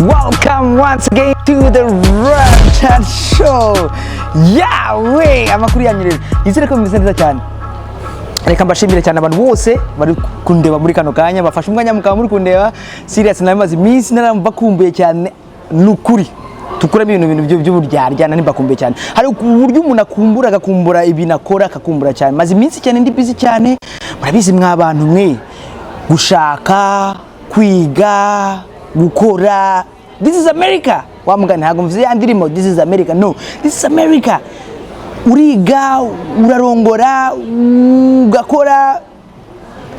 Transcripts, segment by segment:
Welcome once again to the Ramjaane Show. Yeah, amakuru yanyu rero. Izere ko meze neza cyane. Reka mbashimire cyane abantu bose bari kundeba muri kano kanya bafashe umwanya mukaba muri kundeba. Serious namaze iminsi narambakumbuye cyane nukuri. Tukuramo ibintu by'uburyarya nani bakumbuye cyane. Hari uburyo umuntu akumbura agakumbura ibintu akora akakumbura cyane. Maze iminsi cyane ndi busy cyane. Murabizi mwabantu mwe gushaka kwiga gukora. This is America. Wamugana ntago mvuze yandirimo this is America. No, this is America. Uriga urarongora ugakora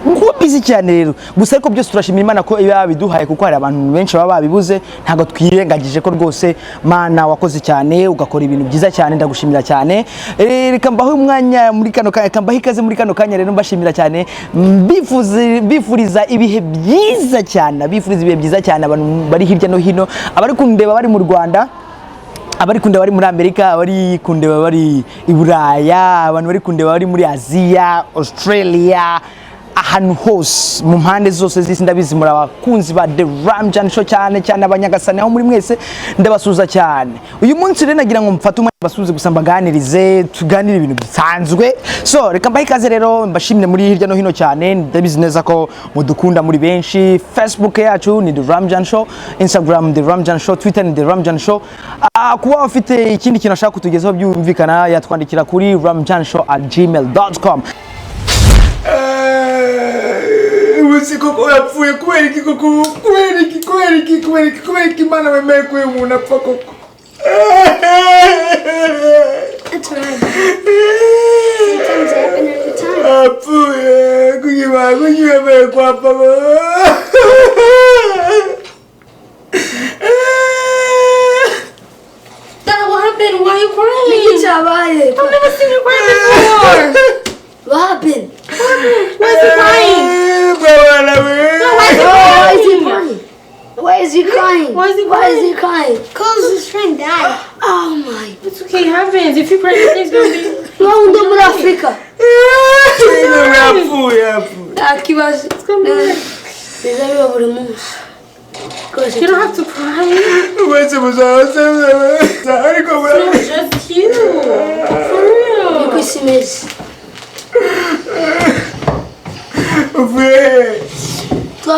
ngo busy cyane rero. Gusa ariko byose turashimira Imana ko iba biduhaye kuko hari abantu benshi baba babibuze ntago twirengagije ko rwose Mana wakoze cyane ugakora ibintu byiza cyane ndagushimira cyane. Reka mbaho umwanya muri kano kanya kambaho ikaze muri kano kanya rero mbashimira cyane bifuriza ibihe byiza cyane abantu bari hirya no hino abari kundeba bari mu Rwanda abari kundeba bari muri Amerika abari kundeba bari i Buraya abantu bari kundeba bari muri Aziya Australia ahantu hose mu mpande zose z'isi ndabizi muri abakunzi ba The Ramjaane Show cyane abanyagasane aho muri mwese ndabasuza cyane. Uyu munsi rero nagira ngo mfate umwanya basuze gusa mbaganirize tuganire ibintu bisanzwe. So reka mbahe ikaze rero mbashimire muri hirya no hino cyane ndabizi neza ko mudukunda muri benshi. Facebook yacu ni The Ramjaane Show, Instagram The Ramjaane Show, Twitter ni The Ramjaane Show. Kuba afite ikindi kintu ashaka kutugezaho byumvikana yatwandikira kuri ramjaneshow@gmail.com. Koko yapfuye kubera iki koko kubera iki Mana wemeye ko umuntu apfa koko. That's right. Sometimes happen every time. Apfuye kunyemeye ko apfa. Dad, what happened? Why are you crying? I've never seen you cry before. What happened? Why is he crying? Why is he crying? Why is he crying? Because his friend died. Oh my. It's okay, it happens. If you pray, it's going to be... No, no, in Africa. It's going to be... You don't have to cry. It's not just you. For real. You could see this.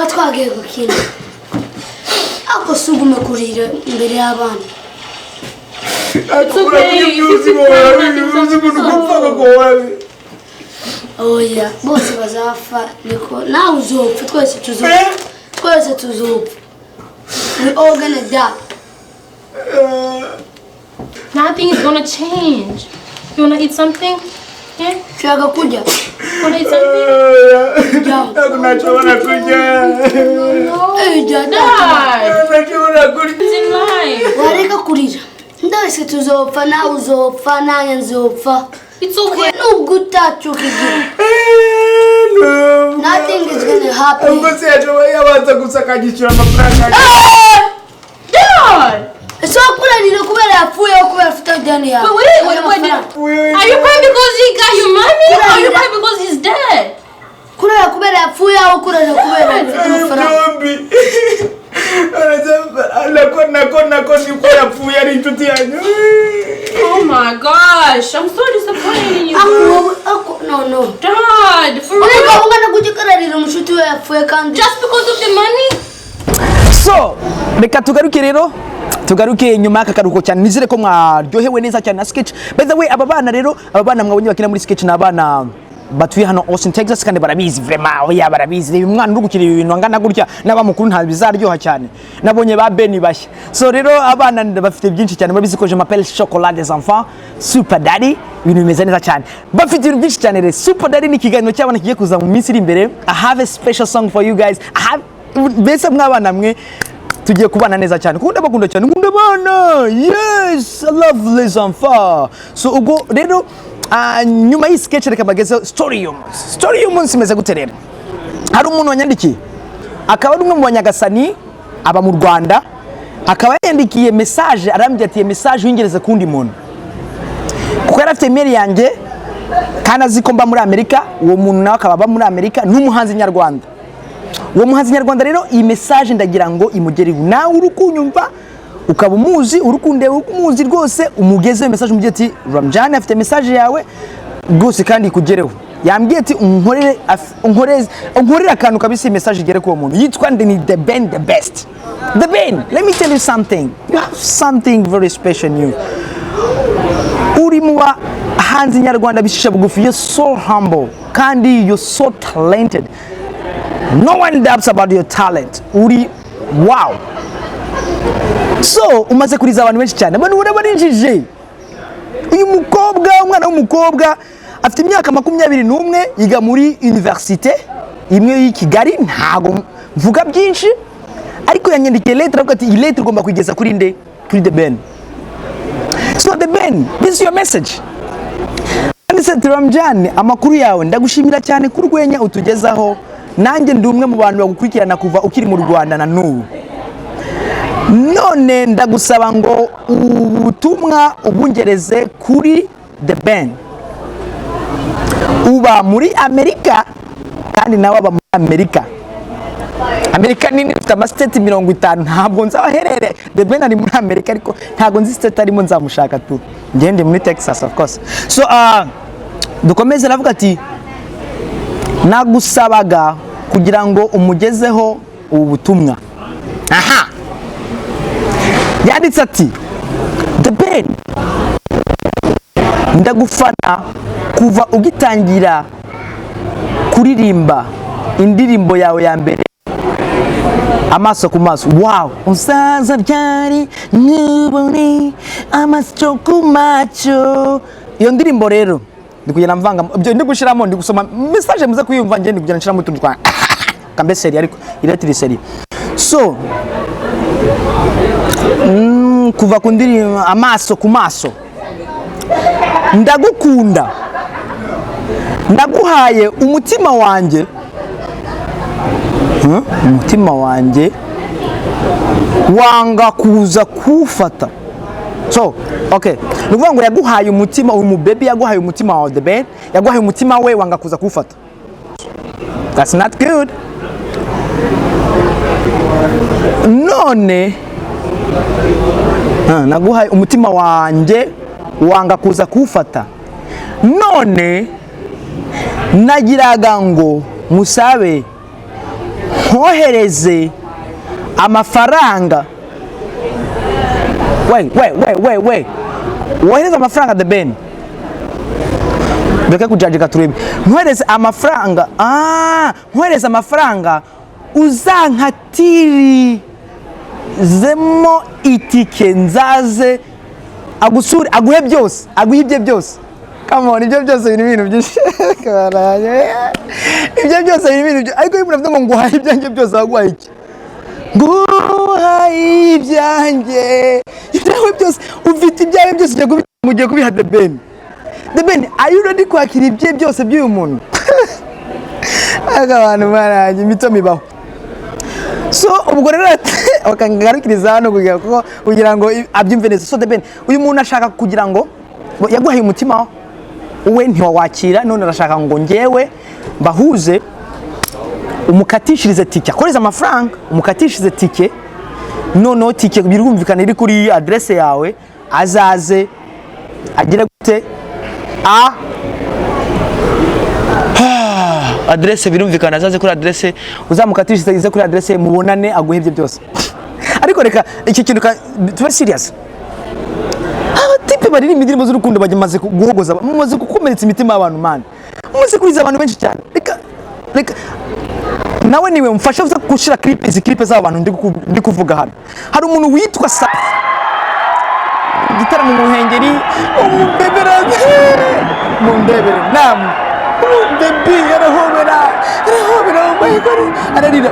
Twagiye gukina ako sugume kurira imbere y'abana. It's okay. Oh yeah, bose bazafa niko nawe uzopfa twese tuzopfa. We all gonna die. Nothing is gonna change. You wanna eat something? Yeah? Shaka kuja. Wanna eat something? It's in life. Wareka kurira. Ndase tuzopfa nawe uzopfa nanjye nzopfa. It's okay. No good touch you can Nothing is gonna happen. Dad! So kubera yapfuye kubera afite dani ya. Wait. Are you crying because he got your money? Or are you crying because he's dead? Kubera yapfuye au kubera afite amafaranga. Oh my gosh, I'm so disappointed in you. No. Dad, for real? Just because of the money? So reka tugaruke nyuma y'akakaruko cyane nizire ko mwaryohewe neza cyane na sketch. By the way abana mwabonye bakina muri sketch n'abana batuye hano Austin Texas kandi barabizi vraiment oya barabizi uyu mwana uri gukira ibintu angana gutya n'abamukuru nta bizaryoha cyane nabonye ba Beni bashya. So rero abana bafite byinshi cyane babizi ko je m'appelle chocolat des enfants super daddy ibintu bimeze neza cyane bafite ibintu byinshi cyane rero super daddy ni kiganiro cy'abana kigiye kuza mu minsi iri imbere. I have a special song for you guys. Bese mwabana mwe tugiye kubana neza cyane kuko ndabakunda cyane nkunda abana. Yes, I love les enfants. So ubwo rero nyuma yi sketch reka bageze story y'umunsi imeze guterera. Hari umuntu wanyandikiye akaba ari umwe mu banyagasani aba mu Rwanda akaba yandikiye message arambye ati message y'ingereza kundi muntu kuko yarafite email yanjye kandi aziko mba muri Amerika. Uwo muntu nawe akaba muri Amerika n'umuhanzi nyarwanda uwo muhanzi nyarwanda rero iyi message ndagira ngo imugereho nawe urukunyumva ukaba umuzi urukundeba umuzi rwose umugeze message umugiye ati Ramjaane afite message yawe rwose kandi ikugereho yambwiye ati unkorere akantu kabisa message igere ku muntu yitwa ni the best. The Ben, let me tell you something. You have something very special in you. Uri muwa hanzi nyarwanda bishisha bugufi. You're so humble. Kandi, you're so talented. No one doubts about your talent. Uri, wow. So, umaze kuriza abantu benshi cyane. Abantu urabarinjije. Uyu mukobwa, umwana w'umukobwa afite imyaka 21 yiga muri université imwe y'i Kigali ntago mvuga byinshi. Ariko yanyandikiye letter avuga ati iyi letter ugomba kugeza kuri nde kuri The Ben. So The Ben, this is your message. Anditse Ramjaane amakuru yawe ndagushimira cyane ku rwenya utugezaho nanjye ndi umwe mu bantu bagukurikirana kuva ukiri mu Rwanda na n'ubu. None ndagusaba ngo ubutumwa ubungereze kuri The Ben. Uba muri Amerika kandi nawe aba muri Amerika. Amerika nini ifite amastate 50 ntabwo nzabaherere. The Ben ari muri Amerika ariko ntabwo nzi state arimo nzamushaka tu. Ngende muri Texas of course. So dukomeze navuga ati nagusabaga kugira ngo umugezeho ubu butumwa. Aha. Yanditse ati The Ben ndagufana kuva ugitangira kuririmba indirimbo yawe ya mbere amaso ku maso. Wow, usaza byari nkubone amaso ku macho. Iyo ndirimbo rero ndikugenda mvanga ibyo ndi gushiramo ndi gusoma message muze kuyumva nge ndi kugenda nshiramo tuntu twa kambe seri ariko iratiri seri. So kuva ku ndirimbo amaso ku maso ndagukunda ndaguhaye umutima wanjye umutima wanjye wanga kuza kufata. So okay, nuvuga ngo yaguhaye umutima uyu baby yaguhaye umutima wa The Ben yaguhaye umutima we wanga kuza kufata. That's not good. None naguhaye umutima wanjye wanga kuza kufata. None nagiraga ngo musabe nkohereze amafaranga. Wait. Wohereza amafaranga The Ben. Beka kujajika turebe. Nkohereze amafaranga. Nkohereze amafaranga uzankatiri zemo itike nzaze agusuri aguhe byose aguhibye byose. Come on, ibyo byose ibintu byinshi. Ibyo byose ibintu ariko iyo muravuga ngo nguhaye ibyanjye byose aguhaye iki? Nguhaye ibyanjye. Ibyawe byose ufite ibyawe byose mugiye kubiha The Ben. The Ben, are you ready kwakira ibye byose by'uyu muntu? Abantu baranje mito mibaho. So ubwo rero bakangarukiriza hano kugira ngo abyumve neza. So The Ben, uyu muntu ashaka kugira ngo yaguhaye umutima uwe ntiwawakira none arashaka ngo ngewe bahuze umukatishirize tike akoreza amafaranga umukatishirize tike none tike birumvikana iri kuri adresse yawe azaze agire gute adresse birumvikana azaze kuri adresse uzamukatishirize kuri adresse mubonane aguhebye byose. Ariko reka iki kintu tuba serious. Tipe bari imidirimo z'urukundo bagemaze guhogoza mumaze gukomeretsa imitima y'abantu man. Mumaze kuriza abantu benshi cyane. Reka nawe niwe mfasha uza gushira clip z'abantu ndi kuvuga hano. Hari umuntu witwa Safi. Gitara mu muhengeri umubebera mundebere nam. Umubebe arahobera bayikore ararira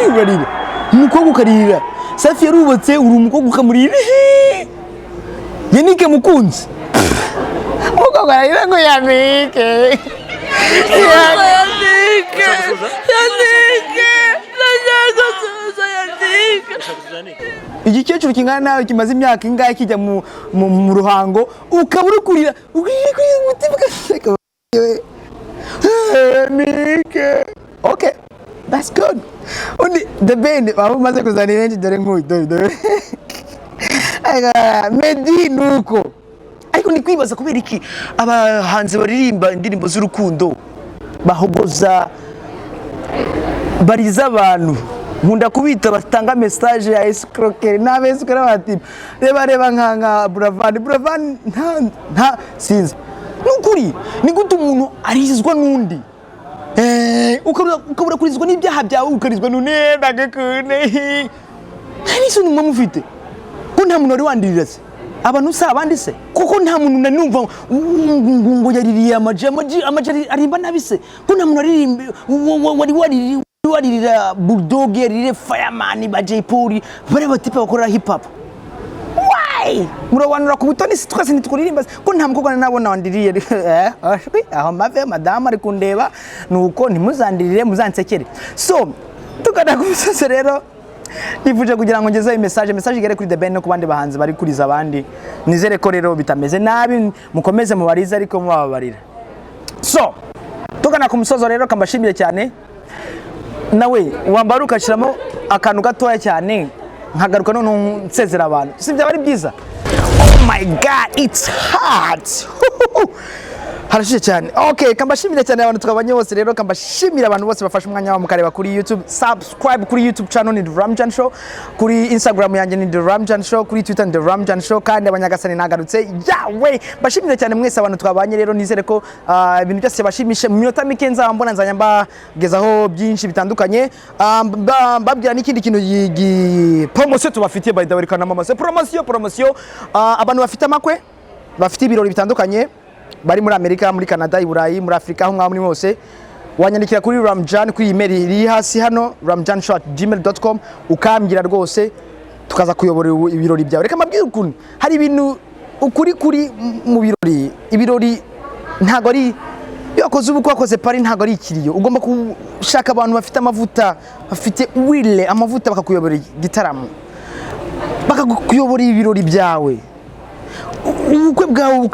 urarira. Umukobwa ukarira. Safi yarubatse uri umukobwa ukamurira. Yanike mukunzi. Umukobwa ararira ngo Yanike. Igikecuru kingana nawe kimaze imyaka ingahe kijya mu ruhango ukabura kurira umutima. Okay, that's good. Undi the band abo maze kuzana benshi dore nk'uyu dore Medi nuko ariko ni kwibaza kubera iki abahanzi baririmba indirimbo z'urukundo bahogoza bariza abantu nkunda kubita batanga message ya escroquerie n'abescroquerie bati reba nka Buravan nta sinzi nukuri ni gute umuntu arizwa nundi ukabura kurizwa n'ibyaha byawe ukarizwa none ndagakune nani so numwe mufite ko nta muntu ari wandirira se abantu se abandi se kuko nta muntu nanumva ngo yaririye amaji arimba nabise ko nta muntu aririmba waririra bulldog yarire fireman ba Jay Polly bare batipe bakora hip hop why murawanura ku butoni twese nituririmba ko nta mukobwa nabona wandiriye aho mave madame ari kundeba nuko ntimuzandirire muzansekere so tukada kumusose rero nifuje kugira ngo ngeze message igere kuri The Ben no kubandi bahanzi bari kuriza abandi nizere ko rero bitameze nabi mukomeze mubariza ariko mubabarira so tukana ku musozo rero kambashimire cyane nawe wambaruka shiramo akantu gatoya cyane nkagaruka none nsezera abantu sibyo bari byiza oh my god it's hot harashije cyane okay kambashimire cyane abantu tukabanye bose rero kambashimira abantu bose bafashe umwanya wa mukareba kuri YouTube subscribe kuri YouTube channel ni Ramjaane Show kuri Instagram yanjye ni Ramjaane Show kuri Twitter ni Ramjaane Show kandi abanyagasani nagarutse yawe bashimire cyane mwese abantu twabanye rero nizere ko ibintu byose bashimishe mu minota mike nzambona nzanyamba gezaho byinshi bitandukanye babwira n'ikindi kintu promotion tubafitiye by the way kana mama se promotion abantu bafite amakwe bafite ibirori bitandukanye bari muri Amerika muri Canada i Burayi muri Afrika aho ngaho muri hose wanyandikira kuri Ramjaane kuri email iri hasi hano ramjaane@gmail.com ukambira rwose tukaza kuyobora ibirori byawe reka mabwire ukuntu hari ibintu ukuri mu ibirori ntago ari yakoze ubukwe wakoze pari ntago ari ikiriyo ugomba gushaka abantu bafite amavuta bafite wile amavuta bakakuyobora igitaramo bakakuyobora ibirori byawe ubukwe bwawe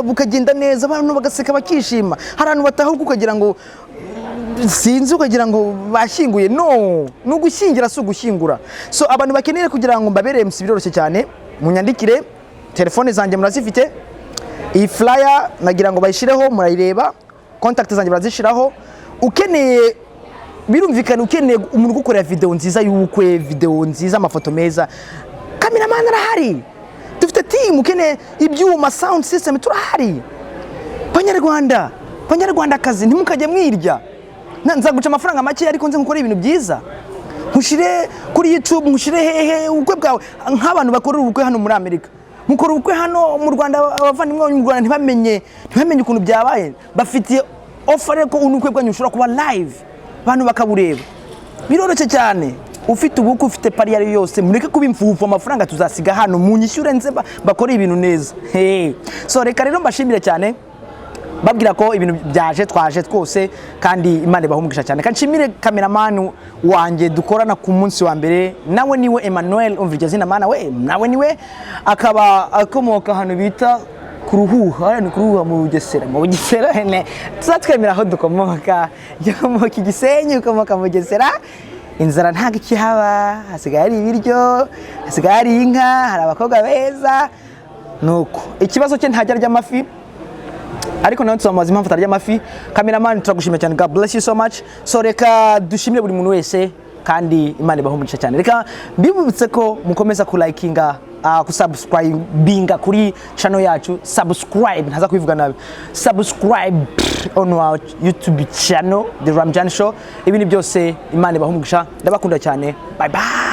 bukagenda neza abantu bagaseka bakishima hari abantu batahuka ukagira ngo sinzi ukagira ngo bashyinguye no gushyingira si ugushyingura so abantu bakeneye kugira ngo mbabere MC biroroshye cyane munyandikire telefone zanjye murazifite iyi flyer nagira ngo bayishireho murayireba contact zanjye barazishiraho ukeneye birumvikana ukeneye umuntu gukorera video nziza y'ubukwe video nziza amafoto meza cameraman arahari dufite team ukeneye ibyuma sound system turahari Banyarwanda kazi ntimukajye mwirya nzaguca amafaranga make ariko nze gukora ibintu byiza nkushire kuri YouTube nkushire hehe ubukwe bwawe nk'abantu bakorera ubukwe hano muri Amerika mukora ubukwe hano mu Rwanda abavandimwe mu Rwanda ntibamenye ukuntu byabaye bafitiye offer ko ubukwe bwanyu ushobora kuba live abantu bakabureba biroroshye cyane ufite ubukwe ufite pari yari yose mureke kubimfufu amafaranga tuzasiga hano munyishyure nze bakora ibintu neza so reka rero mbashimire cyane babwira ko ibintu byaje twaje twose kandi Imana ibahumugisha cyane kanshimire cameraman wanjye dukorana ku munsi wa mbere nawe niwe Emmanuel umvije zina mana we nawe niwe akaba akomoka hano bita kuruhuha ni kuruhuha mu Bugesera ne tuzatwemera aho dukomoka yakomoka Igisenyi ukomoka mu Bugesera inzara ntago ikihaba hasigaye ari ibiryo hasigaye ari inka hari abakobwa beza nuko ikibazo cye ntajya arya amafi ariko nawe tuzamaza impamvu atarya amafi cameraman turagushimira cyane God bless you so much so reka dushimire buri muntu wese kandi Imana ibahumugisha cyane reka mbibutse ko mukomeza ku likinga kusubscribinga kuri channel yacu subscribe ntaza kubivuga nabi subscribe on our YouTube channel The Ramjaane Show ibindi byose Imana ibahumugisha ndabakunda cyane bye bye